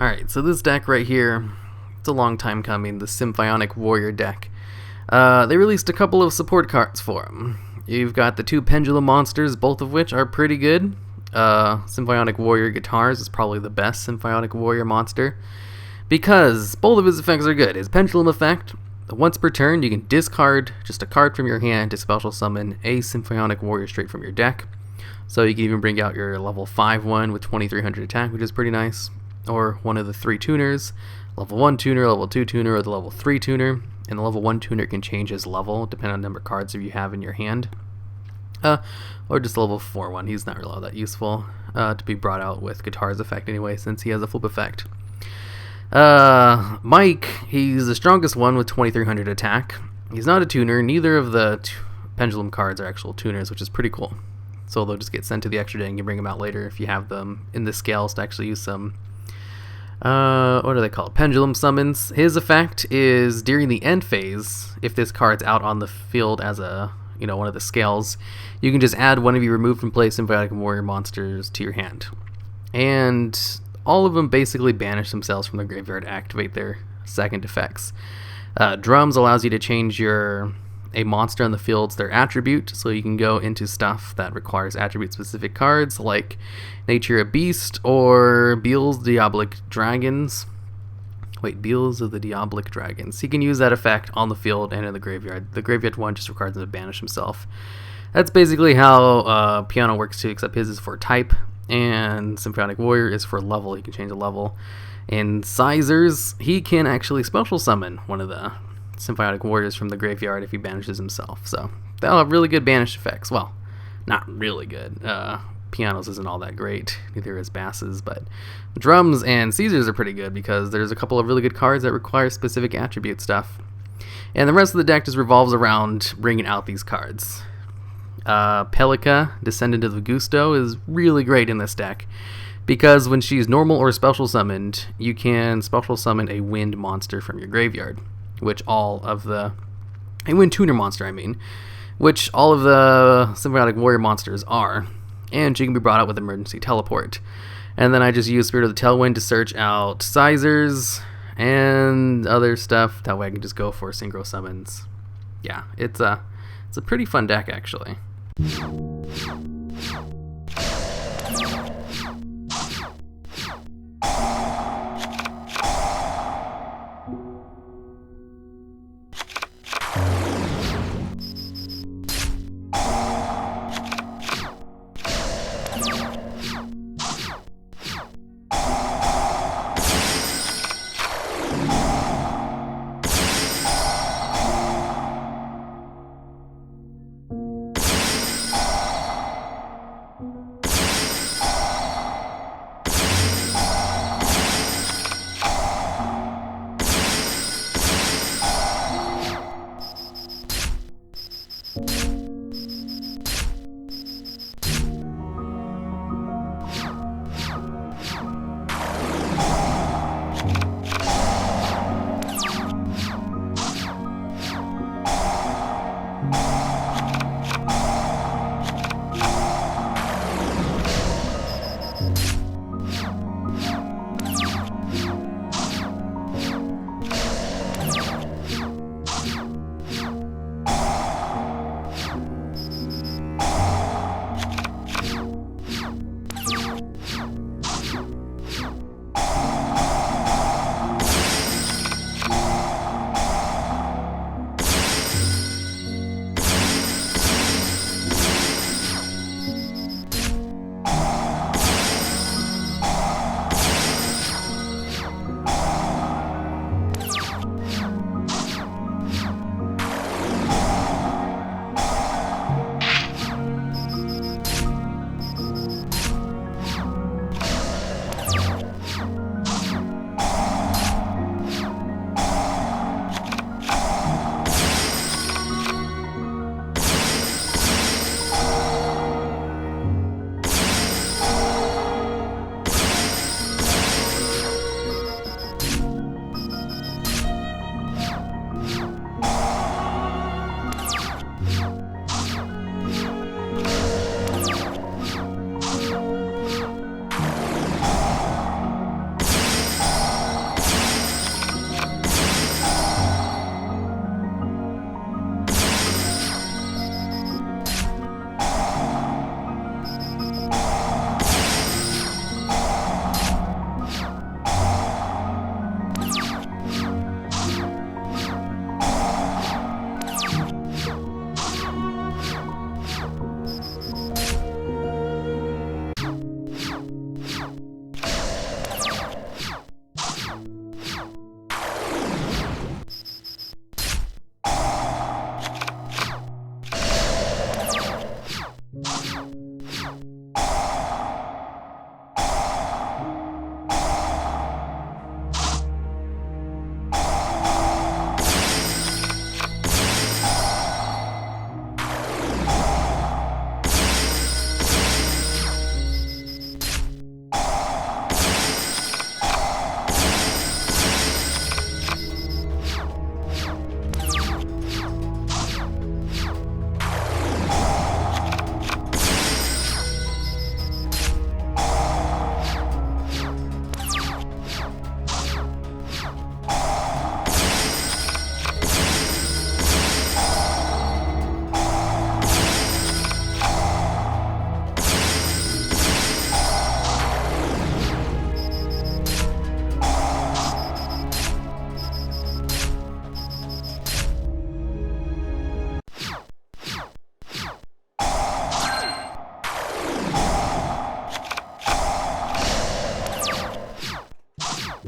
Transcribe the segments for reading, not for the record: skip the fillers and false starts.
Alright, so this deck right here, it's a long time coming, the Symphonic Warrior deck. They released a couple of support cards for them. You've got the two Pendulum monsters, both of which are pretty good. Symphonic Warrior Guitars is probably the best Symphonic Warrior monster, because both of his effects are good. His Pendulum effect, once per turn, you can discard just a card from your hand to special summon a Symphonic Warrior straight from your deck. So you can even bring out your level 5 one with 2300 attack, which is pretty nice. Or one of the 3 tuners, level 1 tuner, level 2 tuner, or the level 3 tuner. And the level 1 tuner can change his level depending on the number of cards that you have in your hand. Or just level 4 one. He's not really all that useful to be brought out with Guitar's effect anyway, since he has a flip effect. Mike, he's the strongest one with 2300 attack. He's not a tuner. Neither of the Pendulum cards are actual tuners, which is pretty cool. So they'll just get sent to the extra day and you can bring them out later if you have them in the scales to actually use some what are they called? Pendulum summons. His effect is during the end phase, if this card's out on the field as a, one of the scales, you can just add one of your removed from play Symphonic Warrior monsters to your hand. And all of them basically banish themselves from the graveyard to activate their second effects. Drums allows you to change a monster on the field's their attribute, so you can go into stuff that requires attribute specific cards like Nature a Beast or Beel's Diabolic Dragons. Beel's of the Diabolic Dragons. He can use that effect on the field and in the graveyard. The graveyard one just requires him to banish himself. That's basically how Piano works too, except his is for type and Symphonic Warrior is for level. He can change the level. In Sizers, he can actually special summon one of the Symphonic Warriors from the graveyard if he banishes himself. So they'll have really good banish effects. Well, not really good. Pianos isn't all that great. Neither is Basses, but Drums and Caesars are pretty good because there's a couple of really good cards that require specific attribute stuff. And the rest of the deck just revolves around bringing out these cards. Pelika, Descendant of the Gusto, is really great in this deck because when she's normal or special summoned, you can special summon a wind monster from your graveyard, which all of the a wind tuner monster, which all of the Symphonic Warrior monsters are, and she can be brought out with emergency teleport. And then I just use Spirit of the Tailwind to search out Sizers and other stuff. That way I can just go for synchro summons. Yeah, it's a pretty fun deck actually.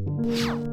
you.